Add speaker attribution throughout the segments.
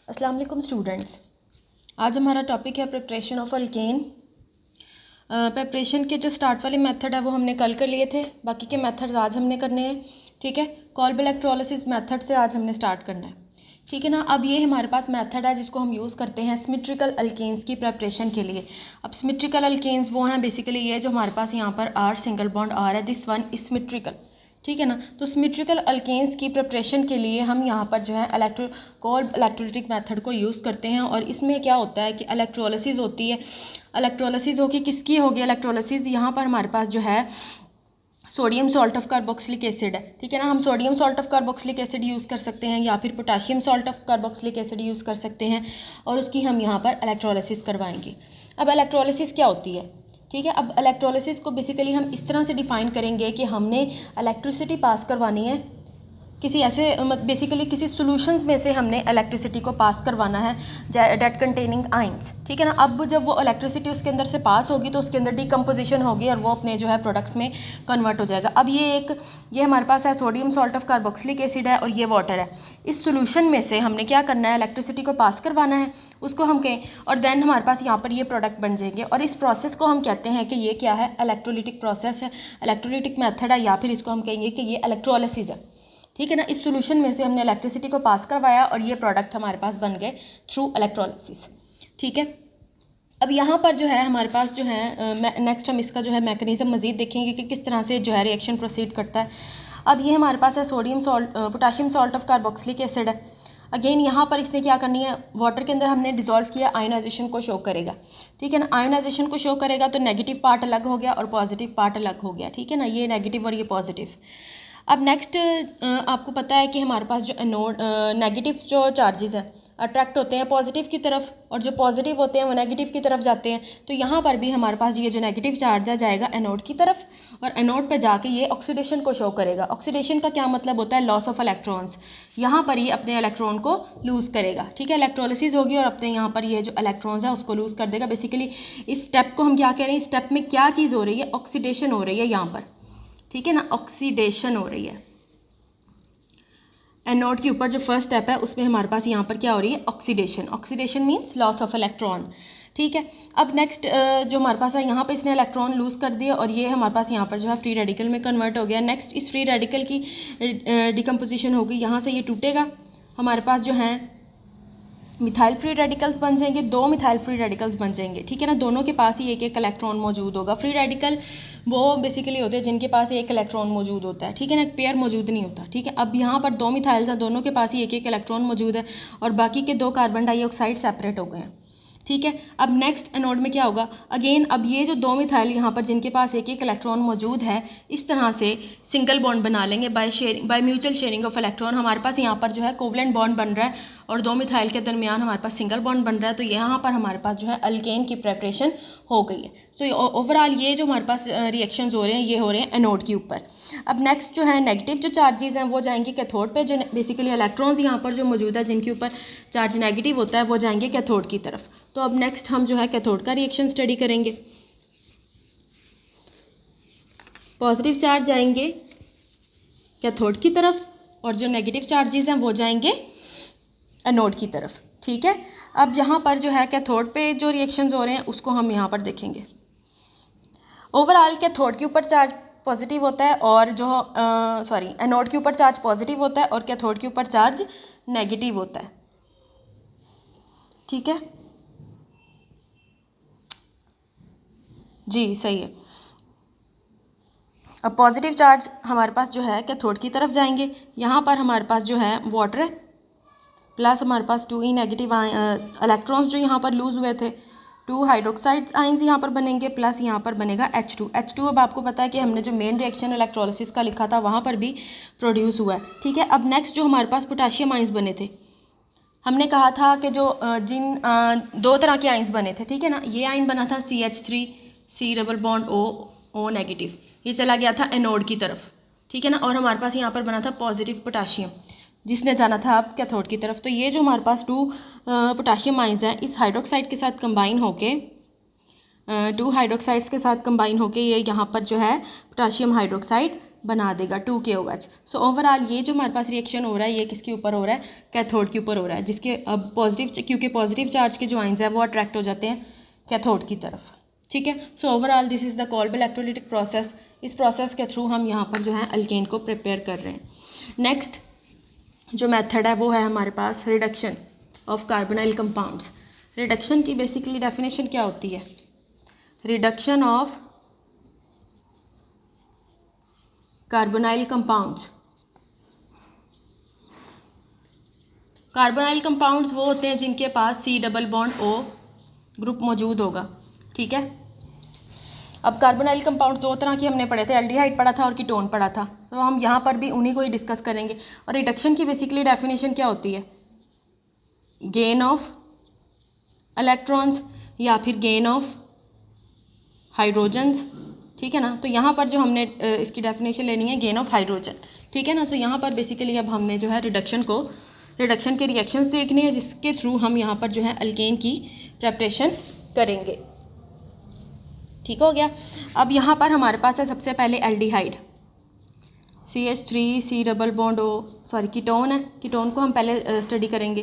Speaker 1: अस्सलाम वालेकुम स्टूडेंट्स। आज हमारा टॉपिक है प्रिपरेशन ऑफ अल्केन। प्रिपरेशन के जो स्टार्ट वाले मेथड है वो हमने कल कर लिए थे, बाकी के मेथड्स आज हमने करने हैं। ठीक है, कोल्ब इलेक्ट्रोलिसिस मेथड से आज हमने स्टार्ट करना है। ठीक है ना। अब ये हमारे पास मेथड है जिसको हम यूज़ करते हैं सिमेट्रिकल अल्केन्स की प्रिपरेशन के लिए। अब सिमेट्रिकल अल्केन्स वो हैं बेसिकली ये जो हमारे पास यहाँ पर आर सिंगल बॉन्ड आर है, दिस वन इज सिमेट्रिकल। ठीक है ना। तो सिमेट्रिकल अल्केन्स की प्रिपरेशन के लिए हम यहाँ पर जो है कोल्ब इलेक्ट्रोलिटिक मेथड को यूज़ करते हैं। और इसमें क्या होता है कि इलेक्ट्रोलिसिस होती है। इलेक्ट्रोलिसिस होगी किसकी होगी इलेक्ट्रोलिसिस, यहाँ पर हमारे पास जो है sodium salt of carboxylic acid है। ठीक है ना। हम sodium salt of carboxylic acid use कर सकते हैं या फिर potassium salt of carboxylic acid use कर सकते हैं और उसकी हम यहाँ पर इलेक्ट्रोलिसिस करवाएंगे। अब इलेक्ट्रोलिसिस क्या होती है? ठीक है, अब इलेक्ट्रोलिसिस को बेसिकली हम इस तरह से डिफ़ाइन करेंगे कि हमने इलेक्ट्रिसिटी पास करवानी है किसी ऐसे बेसिकली किसी सॉल्यूशंस में से हमने इलेक्ट्रिसिटी को पास करवाना है डेट कंटेनिंग आयंस। ठीक है ना। अब जब वो इलेक्ट्रिसिटी उसके अंदर से पास होगी तो उसके अंदर डिकम्पोजिशन होगी और वो अपने जो है प्रोडक्ट्स में कन्वर्ट हो जाएगा। अब ये हमारे पास है sodium salt of carboxylic acid है और ये वाटर है। इस सोल्यूशन में से हमने क्या करना है, इलेक्ट्रिसिटी को पास करवाना है उसको हम कहें, और देन हमारे पास यहाँ पर ये प्रोडक्ट बन जाएंगे। और इस प्रोसेस को हम कहते हैं कि ये क्या है, इलेक्ट्रोलिटिक प्रोसेस है, इलेक्ट्रोलिटिक मेथड है, या फिर इसको हम कहेंगे कि ये इलेक्ट्रोलिसिस है। ठीक है ना। इस सॉल्यूशन में से हमने इलेक्ट्रिसिटी को पास करवाया और ये प्रोडक्ट हमारे पास बन गए थ्रू इलेक्ट्रोलिसिस। ठीक है। अब यहाँ पर जो है हमारे पास जो है नेक्स्ट हम इसका जो है मैकेनिज्म मज़ीद देखेंगे कि किस तरह से जो है रिएक्शन प्रोसीड करता है। अब ये हमारे पास है potassium salt of carboxylic acid है। अगेन यहाँ पर इसने क्या करनी है, वाटर के अंदर हमने डिज़ोल्व किया, आयोनाइजेशन को शो करेगा। ठीक है ना। आयोनाइजेशन को शो करेगा तो नेगेटिव पार्ट अलग हो गया और पॉजिटिव पार्ट अलग हो गया। ठीक है ना, ये नेगेटिव और ये पॉजिटिव। अब नेक्स्ट आपको पता है कि हमारे पास जो एनोड नेगेटिव जो चार्जेस हैं अट्रैक्ट होते हैं पॉजिटिव की तरफ और जो पॉजिटिव होते हैं वो नेगेटिव की तरफ जाते हैं। तो यहाँ पर भी हमारे पास ये जो नेगेटिव चार्ज है जाएगा एनोड की तरफ और एनोड पे जाके ये ऑक्सीडेशन को शो करेगा। ऑक्सीडेशन का क्या मतलब होता है, लॉस ऑफ इलेक्ट्रॉन्स। यहाँ पर ये अपने इलेक्ट्रॉन को लूज़ करेगा। ठीक है, इलेक्ट्रोलिसिस होगी और अपने यहाँ पर ये जो इलेक्ट्रॉन्स है उसको लूज़ कर देगा। बेसिकली इस स्टेप को हम क्या कह रहे हैं, इस स्टेप में क्या चीज़ हो रही है, ऑक्सीडेशन हो रही है यहाँ पर। ठीक है ना, ऑक्सीडेशन हो रही है। एनोड के ऊपर जो फर्स्ट स्टेप है उसमें हमारे पास यहाँ पर क्या हो रही है, oxidation. Oxidation means loss of electron. ठीक है। अब नेक्स्ट जो हमारे पास है यहाँ पे इसने इलेक्ट्रॉन लूज़ कर दिया और ये हमारे पास यहाँ पर जो है फ्री रेडिकल में कन्वर्ट हो गया। नेक्स्ट इस फ्री रेडिकल की डिकम्पोजिशन होगी, यहाँ से ये टूटेगा, हमारे पास जो है मिथाइल फ्री रेडिकल्स बन जाएंगे, 2 मिथाइल फ्री रेडिकल्स बन जाएंगे। ठीक है ना। दोनों के पास ही एक एक इलेक्ट्रॉन मौजूद होगा। फ्री रेडिकल वो बेसिकली होते हैं जिनके पास एक इलेक्ट्रॉन मौजूद होता है। ठीक है ना, एक पेयर मौजूद नहीं होता। ठीक है। अब यहाँ पर 2 मिथाइल्स हैं, दोनों के पास ही एक एक इलेक्ट्रॉन मौजूद है और बाकी के 2 कार्बन डाइऑक्साइड सेपरेट हो गए हैं। ठीक है। अब नेक्स्ट एनोड में क्या होगा, अगेन अब ये जो 2 मिथाइल यहाँ पर जिनके पास एक एक इलेक्ट्रॉन मौजूद है इस तरह से सिंगल बॉन्ड बना लेंगे by mutual sharing of electron. हमारे पास यहाँ पर जो है कोवलेंट बॉन्ड बन रहा है और 2 मिथाइल के दरमियान हमारे पास सिंगल बॉन्ड बन रहा है। तो यहाँ पर हमारे पास जो है अल्केन की प्रेपरेशन हो गई है। सो ओवरऑल ये जो हमारे पास रिएक्शंस हो रहे हैं ये हो रहे हैं एनोड के ऊपर। अब नेक्स्ट जो है नेगेटिव जो चार्जेस हैं वो जाएंगे कैथोड पे, जो बेसिकली इलेक्ट्रॉन्स यहाँ पर जो मौजूद है जिनके ऊपर चार्ज नेगेटिव होता है वो जाएंगे कैथोड की तरफ। तो अब नेक्स्ट हम जो है कैथोड का रिएक्शन स्टडी करेंगे। पॉजिटिव चार्ज जाएंगे कैथोड की तरफ और जो नेगेटिव चार्जेस हैं वो जाएंगे एनोड की तरफ। ठीक है। अब यहाँ पर जो है कैथोड पे जो रिएक्शंस हो रहे हैं उसको हम यहाँ पर देखेंगे। ओवरऑल कैथोड के ऊपर चार्ज पॉजिटिव होता है और जो एनोड के ऊपर चार्ज पॉजिटिव होता है और कैथोड के ऊपर चार्ज नेगेटिव होता है। ठीक है जी, सही है। अब पॉजिटिव चार्ज हमारे पास जो है कैथोड की तरफ जाएंगे, यहाँ पर हमारे पास जो है वाटर है प्लस हमारे पास 2e नेगेटिव इलेक्ट्रॉन्स जो यहाँ पर लूज़ हुए थे, 2 हाइड्रोक्साइड आइंस यहाँ पर बनेंगे प्लस यहाँ पर बनेगा H2। अब आपको पता है कि हमने जो मेन रिएक्शन इलेक्ट्रोलिसिस का लिखा था वहाँ पर भी प्रोड्यूस हुआ है। ठीक है। अब नेक्स्ट जो हमारे पास पोटाशियम आइंस बने थे, हमने कहा था कि जो जिन 2 तरह के आइंस बने थे। ठीक है ना, ये आइन बना था CH3 C double bond O negative, ये चला गया था एनोड की तरफ। ठीक है ना, और हमारे पास यहाँ पर बना था पॉजिटिव पोटाशियम जिसने जाना था अब कैथोड की तरफ। तो ये जो हमारे पास 2 पोटाशियम आइंस हैं इस हाइड्रोक्साइड के साथ कंबाइन होके 2 हाइड्रोक्साइड्स के साथ कंबाइन होके ये यहाँ पर जो है पोटाशियम हाइड्रोक्साइड बना देगा 2KOH। सो ओवरऑल ये जो हमारे पास रिएक्शन हो रहा है ये किसके ऊपर हो रहा है, कैथोड के ऊपर हो रहा है, जिसके अब पॉजिटिव, क्योंकि पॉजिटिव चार्ज के जो आइंस हैं वो अट्रैक्ट हो जाते हैं कैथोड की तरफ। ठीक है, so overall this is the Kolb electrolytic process. इस प्रोसेस के थ्रू हम यहाँ पर जो है अल्केन को प्रिपेयर कर रहे हैं। नेक्स्ट जो मेथड है वो है हमारे पास reduction of carbonyl compounds. Reduction की बेसिकली डेफिनेशन क्या होती है, reduction of carbonyl compounds. Carbonyl compounds वो होते हैं जिनके पास C double bond O group मौजूद होगा। ठीक है, अब कार्बोनाइल कंपाउंड्स दो तरह के हमने पढ़े थे, एल्डिहाइड पढ़ा था और कीटोन पढ़ा था, तो हम यहाँ पर भी उन्हीं को ही डिस्कस करेंगे। और रिडक्शन की बेसिकली डेफिनेशन क्या होती है, गेन ऑफ इलेक्ट्रॉन्स या फिर गेन ऑफ हाइड्रोजन्स। ठीक है ना, तो यहाँ पर जो हमने इसकी डेफिनेशन लेनी है गेन ऑफ हाइड्रोजन। ठीक है ना, तो यहाँ पर बेसिकली अब हमने जो है रिडक्शन के रिएक्शंस देखने हैं, जिसके थ्रू हम यहाँ पर जो है अल्केन की प्रेपरेशन करेंगे। ठीक हो गया। अब यहाँ पर हमारे पास है सबसे पहले aldehyde CH3 C double bond O, sorry ketone है, कीटोन को हम पहले स्टडी करेंगे।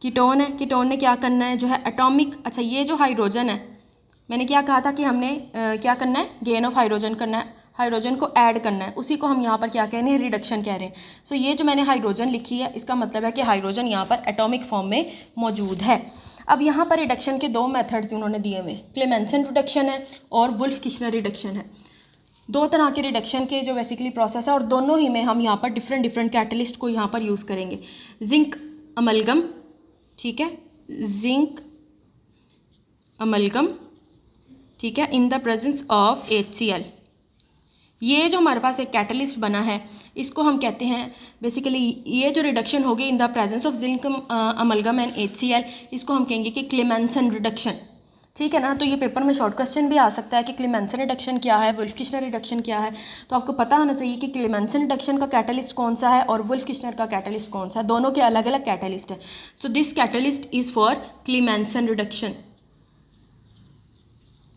Speaker 1: कीटोन है, कीटोन ने क्या करना है जो है एटॉमिक, अच्छा ये जो हाइड्रोजन है, मैंने क्या कहा था कि हमने क्या करना है, गेन ऑफ हाइड्रोजन करना है, हाइड्रोजन को ऐड करना है, उसी को हम यहाँ पर क्या कह रहे हैं, रिडक्शन कह रहे हैं। सो ये जो मैंने हाइड्रोजन लिखी है इसका मतलब है कि हाइड्रोजन यहाँ पर एटॉमिक फॉर्म में मौजूद है। अब यहाँ पर रिडक्शन के दो मेथड्स उन्होंने दिए हुए, क्लेमेंसन रिडक्शन है और वुल्फ किशनर रिडक्शन है। दो तरह के रिडक्शन के जो बेसिकली प्रोसेस है और दोनों ही में हम यहाँ पर डिफरेंट कैटलिस्ट को यहाँ पर यूज़ करेंगे। जिंक अमलगम, ठीक है, जिंक अमलगम, ठीक है, in the presence of HCl। ये जो हमारे पास एक कैटलिस्ट बना है इसको हम कहते हैं बेसिकली, ये जो रिडक्शन होगी in the presence of zinc amalgam and HCl, इसको हम कहेंगे कि क्लेमेंसन रिडक्शन। ठीक है ना, तो ये पेपर में शॉर्ट क्वेश्चन भी आ सकता है कि क्लेमेंसन रिडक्शन क्या है, वुल्फ किशनर रिडक्शन क्या है। तो आपको पता होना चाहिए कि क्लेमेंसन रिडक्शन का कैटलिस्ट कौन सा है और वुल्फ किशनर का कैटलिस्ट कौन सा है, दोनों के अलग अलग कैटलिस्ट है। So this catalyst is for Clemmensen reduction,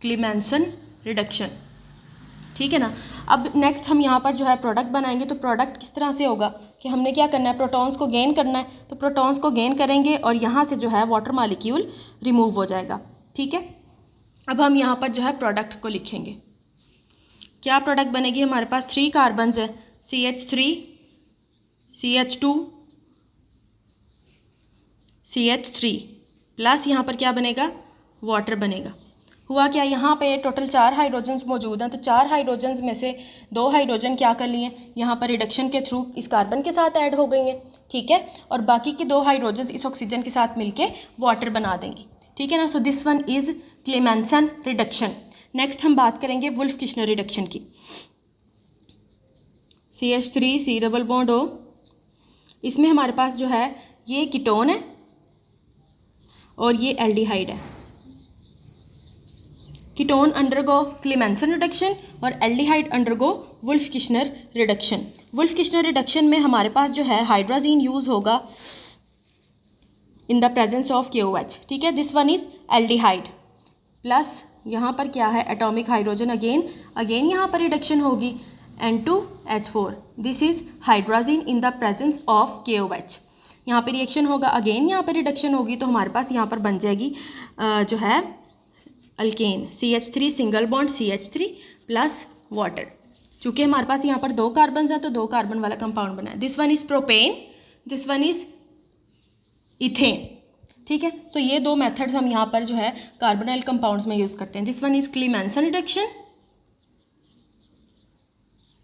Speaker 1: Clemmensen reduction. ठीक है ना, अब नेक्स्ट हम यहाँ पर जो है प्रोडक्ट बनाएंगे। तो प्रोडक्ट किस तरह से होगा कि हमने क्या करना है, प्रोटॉन्स को गेन करना है, तो प्रोटॉन्स को गेन करेंगे और यहाँ से जो है वाटर मॉलिक्यूल रिमूव हो जाएगा। ठीक है, अब हम यहाँ पर जो है प्रोडक्ट को लिखेंगे। क्या प्रोडक्ट बनेगी, हमारे पास 3 कार्बन्स है, CH3 CH2 CH3 प्लस यहाँ पर क्या बनेगा, वाटर बनेगा। हुआ क्या, यहाँ पे टोटल 4 हाइड्रोजन्स मौजूद हैं, तो 4 हाइड्रोजन्स में से 2 हाइड्रोजन क्या कर लिए, यहाँ पर रिडक्शन के थ्रू इस कार्बन के साथ ऐड हो गई हैं। ठीक है, और बाकी की 2 हाइड्रोजन्स इस ऑक्सीजन के साथ मिलके वाटर बना देंगी। ठीक है ना, so this one is Clemmensen reduction. Next हम बात करेंगे वुल्फ किशनर रिडक्शन की। CH3 C double bond O, इसमें हमारे पास जो है ये कीटोन है और ये एल्डिहाइड है। कीटोन अंडरगो क्लेमेंसन रिडक्शन और aldehyde undergo wolf किशनर reduction. Wolf किशनर reduction में हमारे पास जो है हाइड्रोजीन यूज़ होगा in the presence of KOH। ठीक है, this one is aldehyde plus यहाँ पर क्या है, एटॉमिक हाइड्रोजन, अगेन यहाँ पर रिडक्शन होगी N2H4, this is hydrazine in the presence of KOH। यहाँ पर रिएक्शन होगा, अगेन यहाँ पर रिडक्शन होगी, तो हमारे पास यहाँ पर बन जाएगी जो है alkane, CH3 single bond CH3 plus water. चूँकि हमारे पास यहाँ पर 2 कार्बन हैं तो 2 कार्बन वाला कंपाउंड बना है। This one is propane, this one is ethane. ठीक है, सो ये 2 मेथड्स हम यहाँ पर जो है कार्बोनाइल कंपाउंड्स में यूज़ करते हैं। This one is Clemmensen reduction,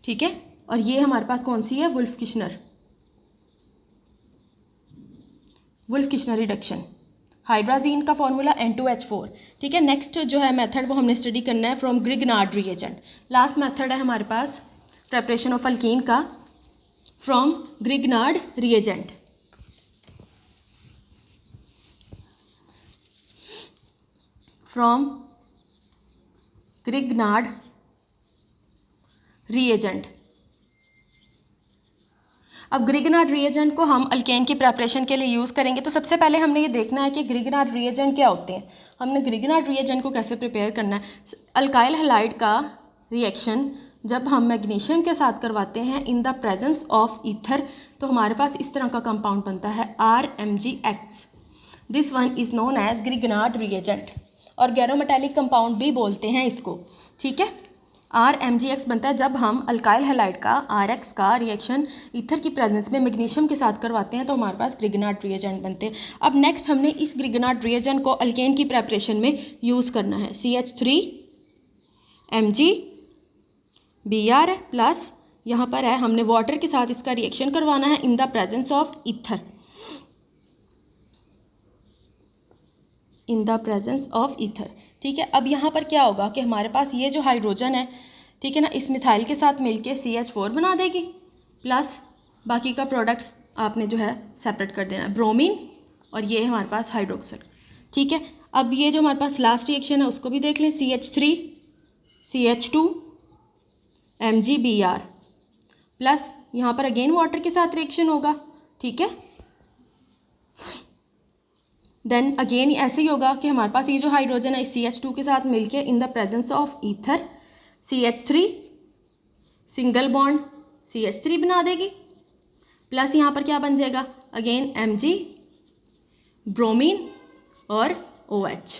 Speaker 1: ठीक है, और ये हमारे पास कौन सी है, वुल्फ किशनर रिडक्शन। हाइड्रोजीन का फॉर्मूला N2H4। ठीक है, नेक्स्ट जो है मेथड वो हमने स्टडी करना है from Grignard reagent. Last method है हमारे पास प्रेपरेशन ऑफ अल्कीन का from Grignard reagent. From Grignard reagent. अब ग्रिग्नार्ड रिएजेंट को हम अल्केन की प्रेपरेशन के लिए यूज़ करेंगे। तो सबसे पहले हमने ये देखना है कि ग्रिग्नार्ड रिएजेंट क्या होते हैं, हमने ग्रिग्नार्ड रिएजेंट को कैसे प्रिपेयर करना है। अल्काइल हैलाइड का रिएक्शन जब हम मैग्नीशियम के साथ करवाते हैं in the presence of ether, तो हमारे पास इस तरह का कंपाउंड बनता है RMgX। This one is known as Grignard reagent, और गैरोमेटालिक कंपाउंड भी बोलते हैं इसको, ठीक है। RMgX बनता है जब हम अल्काइल हैलाइड का RX का रिएक्शन ईथर की प्रेजेंस में मैग्नीशियम के साथ करवाते हैं, तो हमारे पास ग्रिगनार्ड रिएजेंट बनते हैं। अब नेक्स्ट हमने इस ग्रिगनार्ड रिएजेंट को अल्केन की प्रेपरेशन में यूज़ करना है। CH3Mg Br प्लस यहाँ पर है हमने वाटर के साथ इसका रिएक्शन करवाना है in the presence of ether, in the presence of ether, ठीक है। अब यहाँ पर क्या होगा कि हमारे पास ये जो हाइड्रोजन है, ठीक है ना, इस मिथाइल के साथ मिलके CH4 बना देगी, प्लस बाकी का प्रोडक्ट्स आपने जो है सेपरेट कर देना है, ब्रोमीन और ये हमारे पास हाइड्रोक्साइड, ठीक है। अब ये जो हमारे पास लास्ट रिएक्शन है उसको भी देख लें। CH3CH2MgBr प्लस यहाँ पर अगेन वाटर के साथ रिएक्शन होगा, ठीक है। देन अगेन ऐसे ही होगा कि हमारे पास ये जो हाइड्रोजन है इस CH2 के साथ मिलके in the presence of ether CH3 single bond CH3 बना देगी, प्लस यहाँ पर क्या बन जाएगा अगेन Mg ब्रोमीन और OH,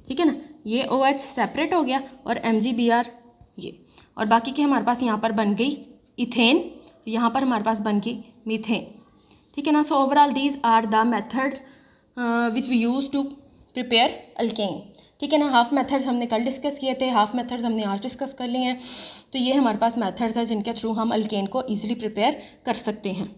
Speaker 1: ठीक है ना। ये OH सेपरेट हो गया और MgBr ये, और बाकी के हमारे पास यहाँ पर बन गई इथेन, यहाँ पर हमारे पास बन गई मीथेन, ठीक है ना। So overall these are the methods which we use to prepare alkane, ठीक है ना। हाफ मेथड्स हमने कल डिस्कस किए थे, हाफ मेथड्स हमने आज डिस्कस कर लिए हैं। तो ये हमारे पास मेथड्स हैं जिनके थ्रू हम अल्केन को ईजिली प्रिपेयर कर सकते हैं।